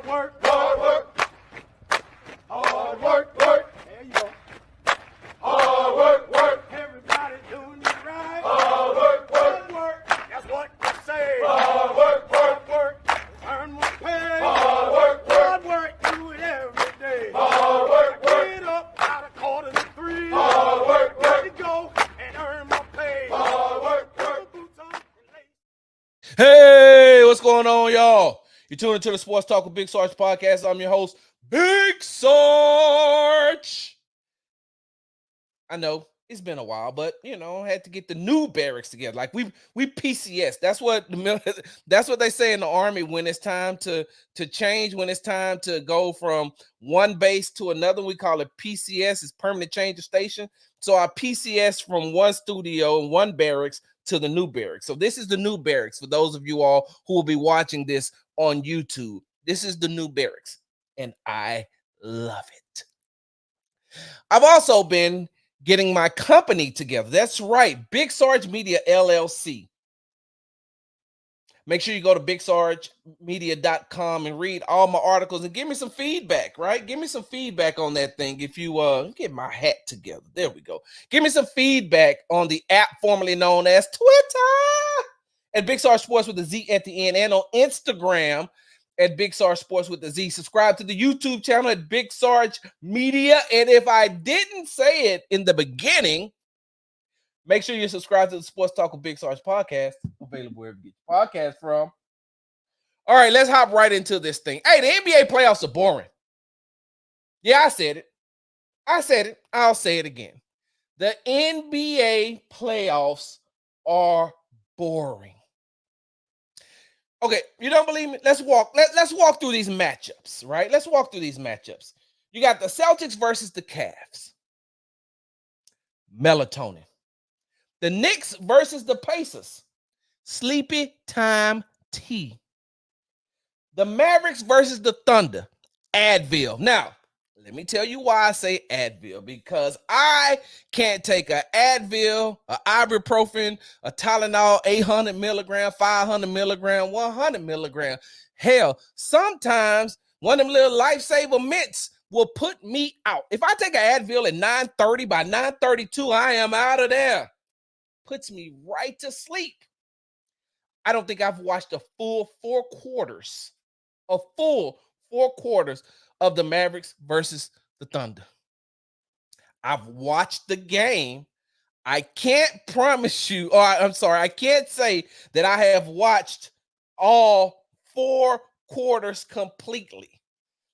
work, hard work, hard work, work. There you go. Hard work, work. Everybody doing it right. Hard work, work, work. That's what you say. Hard work, work, work. Earn more pay. Hard work, work. Hard work, do it every day. Hard work, work. Get up out of 2:45. Hard work, work. You go and earn more pay. Hard work, work. Hey, what's going on, y'all? You're tuning to the Sports Talk with Big Sarge podcast. I'm your host, Big Sarge. I know it's been a while, but had to get the new barracks together. Like we PCS. That's what they say in the Army when it's time to change. When it's time to go from one base to another, we call it PCS. It's permanent change of station. So I PCS from one studio and one barracks to the new barracks. So this is the new barracks for those of you all who will be watching this on YouTube. This is the new barracks, and I love it. I've also been getting my company together. That's right, Big Sarge Media LLC. Make sure you go to bigsargemedia.com and read all my articles and give me some feedback, right? Give me some feedback on that thing. If you get my hat together. There we go. Give me some feedback on the app formerly known as Twitter at Big Sarge Sports with a Z at the end, and on Instagram at Big Sarge Sports with a Z. Subscribe to the YouTube channel at Big Sarge Media. And if I didn't say it in the beginning, make sure you subscribe to the Sports Talk with Big Sarge podcast, available wherever you get your podcast from. All right, let's hop right into this thing. Hey, the NBA playoffs are boring. Yeah, I said it. I'll say it again. The NBA playoffs are boring. Okay, you don't believe me? Let's walk through these matchups, right? Let's walk through these matchups. You got the Celtics versus the Cavs. Melatonin. The Knicks versus the Pacers. Sleepy time tea. The Mavericks versus the Thunder. Advil. Now, let me tell you why I say Advil. Because I can't take an Advil, an ibuprofen, a Tylenol, 800 milligram, 500 milligram, 100 milligram. Hell, sometimes one of them little lifesaver mints will put me out. If I take an Advil at 9:30, by 9:32, I am out of there. Puts me right to sleep. I don't think I've watched a full four quarters of the Mavericks versus the Thunder. I've watched the game. I can't promise you, I can't say that I have watched all four quarters completely.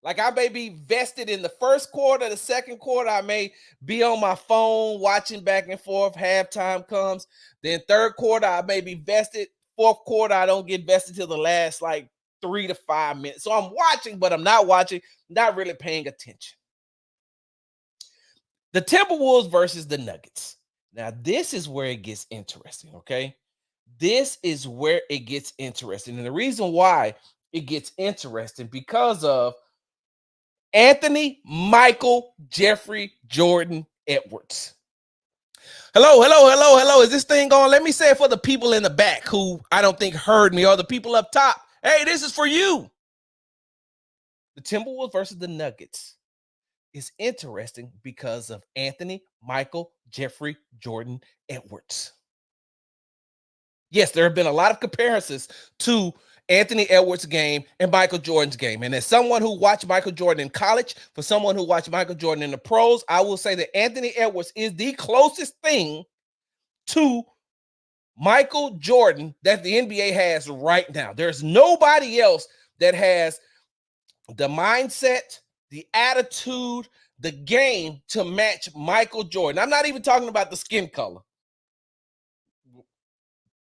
Like I may be vested in the first quarter, the second quarter, I may be on my phone watching back and forth. Halftime comes. Then third quarter, I may be vested. Fourth quarter, I don't get vested till the last 3 to 5 minutes. So I'm watching, but I'm not watching, not really paying attention. The Timberwolves versus the Nuggets. Now, this is where it gets interesting, okay? This is where it gets interesting. And the reason why it gets interesting because of Anthony, Michael, Jeffrey, Jordan, Edwards. Hello. Is this thing on? Let me say it for the people in the back who I don't think heard me, or the people up top. Hey, this is for you. The Timberwolves versus the Nuggets is interesting because of Anthony, Michael, Jeffrey, Jordan, Edwards. Yes, there have been a lot of comparisons to Anthony Edwards' game and Michael Jordan's game. And as someone who watched Michael Jordan in college, for someone who watched Michael Jordan in the pros, I will say that Anthony Edwards is the closest thing to Michael Jordan that the NBA has right now. There's nobody else that has the mindset, the attitude, the game to match Michael Jordan. I'm not even talking about the skin color.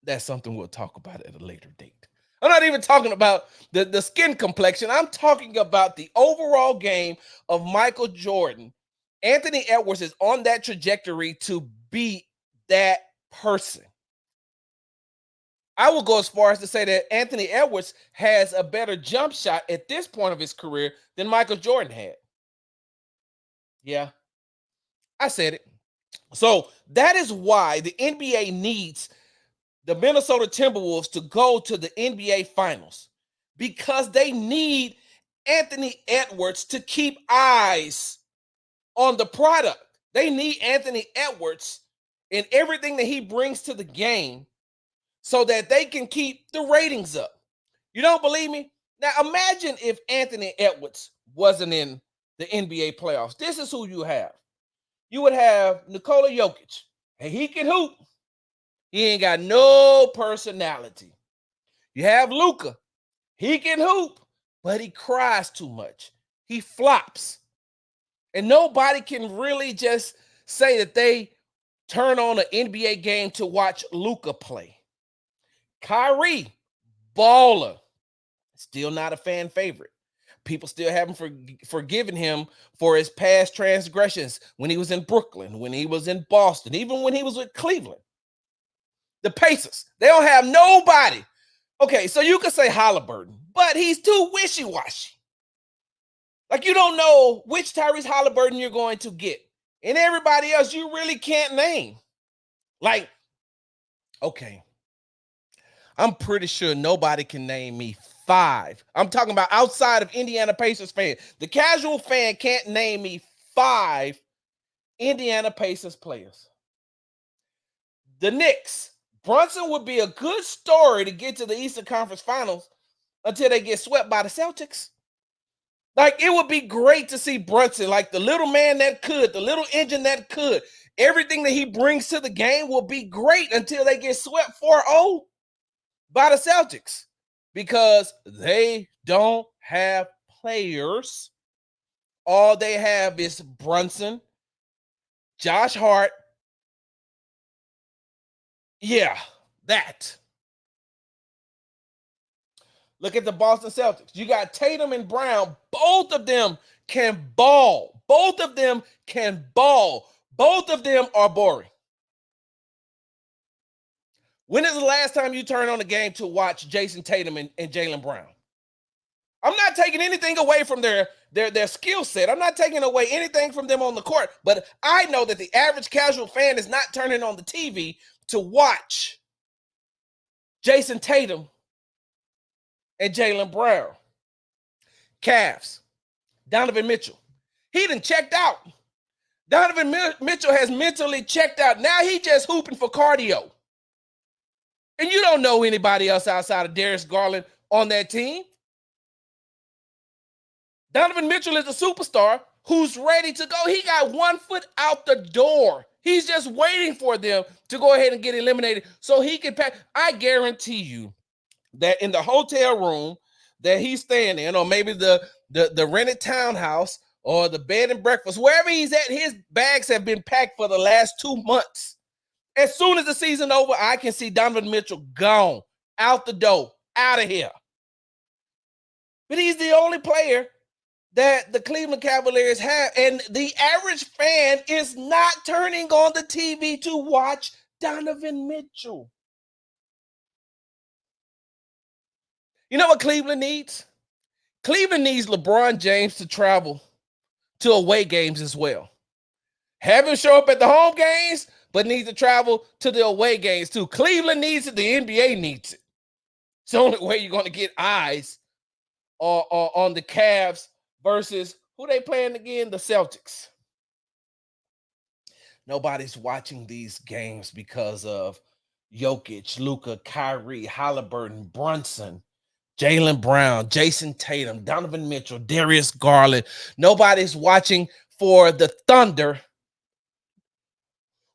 That's something we'll talk about at a later date. I'm not even talking about the skin complexion. I'm talking about the overall game of Michael Jordan. Anthony Edwards is on that trajectory to be that person. I will go as far as to say that Anthony Edwards has a better jump shot at this point of his career than Michael Jordan had. Yeah, I said it. So that is why the NBA needs the Minnesota Timberwolves to go to the NBA Finals, because they need Anthony Edwards to keep eyes on the product. They need Anthony Edwards and everything that he brings to the game so that they can keep the ratings up. You don't believe me? Now imagine if Anthony Edwards wasn't in the NBA playoffs. This is who you have. You would have Nikola Jokic, and he can hoop. He ain't got no personality. You have Luka. He can hoop, but he cries too much. He flops. And nobody can really just say that they turn on an NBA game to watch Luka play. Kyrie, baller. Still not a fan favorite. People still haven't forgiven him for his past transgressions when he was in Brooklyn, when he was in Boston, even when he was with Cleveland. The Pacers, they don't have nobody. Okay, so you could say Halliburton, but he's too wishy-washy. Like you don't know which Tyrese Halliburton you're going to get. And everybody else you really can't name. Like, okay, I'm pretty sure nobody can name me 5. I'm talking about outside of Indiana Pacers fan. The casual fan can't name me 5 Indiana Pacers players. The Knicks. Brunson would be a good story to get to the Eastern Conference Finals until they get swept by the Celtics. Like, it would be great to see Brunson, like the little man that could, the little engine that could. Everything that he brings to the game will be great until they get swept 4-0 by the Celtics because they don't have players. All they have is Brunson, Josh Hart. Yeah, that. Look at the Boston Celtics. You got Tatum and Brown. Both of them can ball. Both of them can ball. Both of them are boring. When is the last time you turned on the game to watch Jason Tatum and Jaylen Brown? I'm not taking anything away from their skill set. I'm not taking away anything from them on the court. But I know that the average casual fan is not turning on the TV to watch Jason Tatum and Jaylen Brown. Cavs, Donovan Mitchell. He done checked out. Donovan Mitchell has mentally checked out. Now he just hooping for cardio. And you don't know anybody else outside of Darius Garland on that team. Donovan Mitchell is a superstar who's ready to go. He got 1 foot out the door. He's just waiting for them to go ahead and get eliminated so he can pack. I guarantee you that in the hotel room that he's staying in, or maybe the rented townhouse or the bed and breakfast, wherever he's at, his bags have been packed for the last 2 months. As soon as the season over, I can see Donovan Mitchell gone, out the door, out of here. But he's the only player that the Cleveland Cavaliers have, and the average fan is not turning on the TV to watch Donovan Mitchell. You know what Cleveland needs? Cleveland needs LeBron James to travel to away games as well. Have him show up at the home games, but needs to travel to the away games too. Cleveland needs it. The NBA needs it. It's the only way you're going to get eyes on the Cavs versus who they playing again? The Celtics. Nobody's watching these games because of Jokic, Luka, Kyrie, Halliburton, Brunson, Jaylen Brown, Jason Tatum, Donovan Mitchell, Darius Garland. Nobody's watching for the Thunder.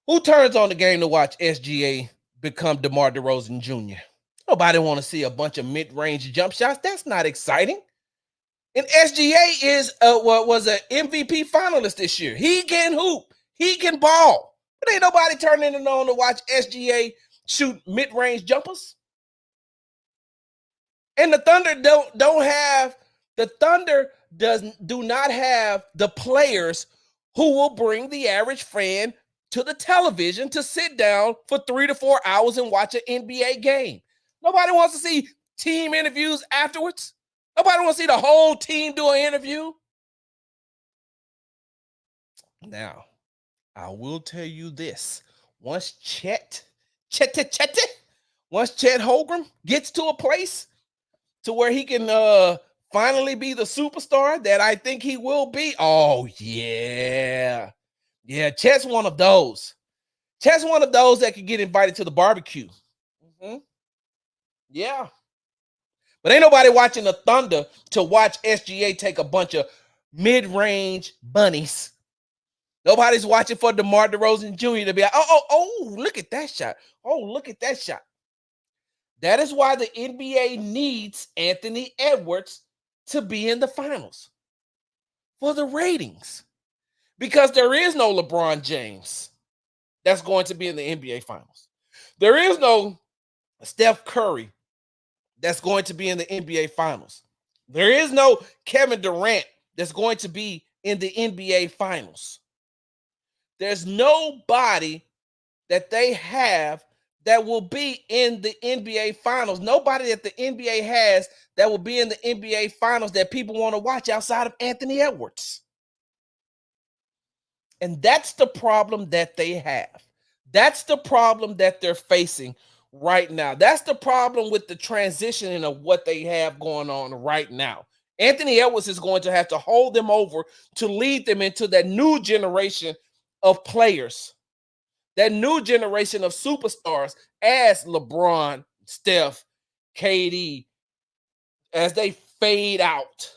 Who turns on the game to watch SGA become DeMar DeRozan Jr.? Nobody want to see a bunch of mid-range jump shots. That's not exciting. And SGA was an MVP finalist this year. He can hoop. He can ball. But ain't nobody turning it on to watch SGA shoot mid-range jumpers. And the Thunder do not have the players who will bring the average fan to the television to sit down for 3 to 4 hours and watch an NBA game. Nobody wants to see team interviews afterwards. Nobody wants to see the whole team do an interview. Now, I will tell you this. Once Chet Holmgren gets to a place to where he can finally be the superstar that I think he will be? Oh, yeah. Yeah, Chet's one of those. Chet's one of those that could get invited to the barbecue. Mm-hmm. Yeah. But ain't nobody watching the Thunder to watch SGA take a bunch of mid-range bunnies. Nobody's watching for DeMar DeRozan Jr. to be like, oh, look at that shot. Oh, look at that shot. That is why the NBA needs Anthony Edwards to be in the finals. For the ratings. Because there is no LeBron James that's going to be in the NBA finals. There is no Steph Curry that's going to be in the NBA finals. There is no Kevin Durant that's going to be in the NBA finals. There's nobody that they have that will be in the NBA finals. Nobody that the NBA has that will be in the NBA finals that people want to watch outside of Anthony Edwards. And that's the problem that they have. That's the problem that they're facing right now. That's the problem with the transitioning of what they have going on right now. Anthony Edwards is going to have to hold them over to lead them into that new generation of players, that new generation of superstars as LeBron, Steph, KD, as they fade out.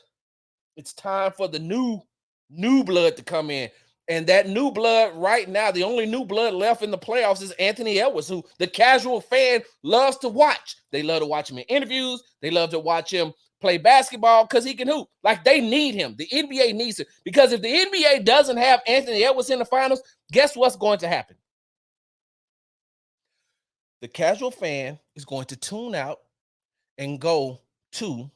It's time for the new blood to come in. And that new blood right now, the only new blood left in the playoffs is Anthony Edwards, who the casual fan loves to watch. They love to watch him in interviews. They love to watch him play basketball because he can hoop. Like, they need him. The NBA needs him. Because if the NBA doesn't have Anthony Edwards in the finals, guess what's going to happen? The casual fan is going to tune out and go to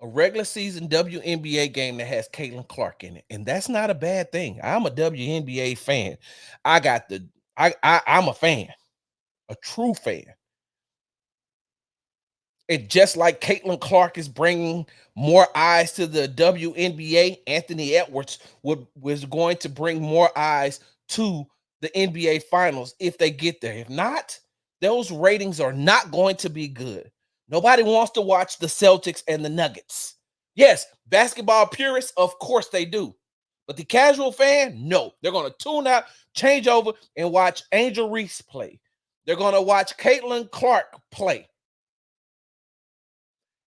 a regular season WNBA game that has Caitlin Clark in it. And that's not a bad thing. I'm a WNBA fan. I'm a fan, a true fan. And just like Caitlin Clark is bringing more eyes to the WNBA, Anthony Edwards was going to bring more eyes to the NBA finals if they get there. If not, those ratings are not going to be good. Nobody wants to watch the Celtics and the Nuggets. Yes, basketball purists, of course they do. But the casual fan, no. They're going to tune out, change over, and watch Angel Reese play. They're going to watch Caitlin Clark play.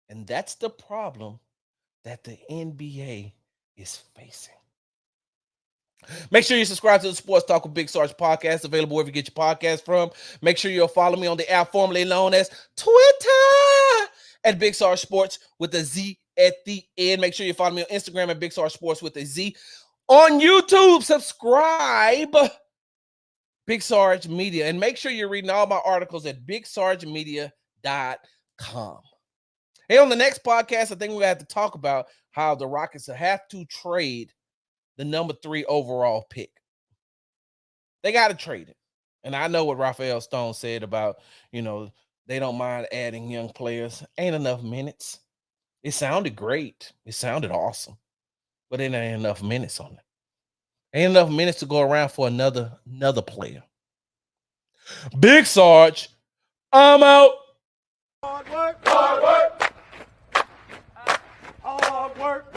And that's the problem that the NBA is facing. Make sure you subscribe to the Sports Talk with Big Sarge podcast, available wherever you get your podcast from. Make sure you'll follow me on the app formerly known as Twitter at Big Sarge Sports with a Z at the end. Make sure you follow me on Instagram at Big Sarge Sports with a Z. On YouTube, subscribe Big Sarge Media. And make sure you're reading all my articles at BigSargeMedia.com. Hey, on the next podcast, I think we're going to have to talk about how the Rockets have to trade the number 3 overall pick. They got to trade it. And I know what Rafael Stone said about, they don't mind adding young players. Ain't enough minutes. It sounded great. It sounded awesome. But it ain't enough minutes on it. Ain't enough minutes to go around for another player. Big Sarge, I'm out. Hard work. Hard work. Hard work.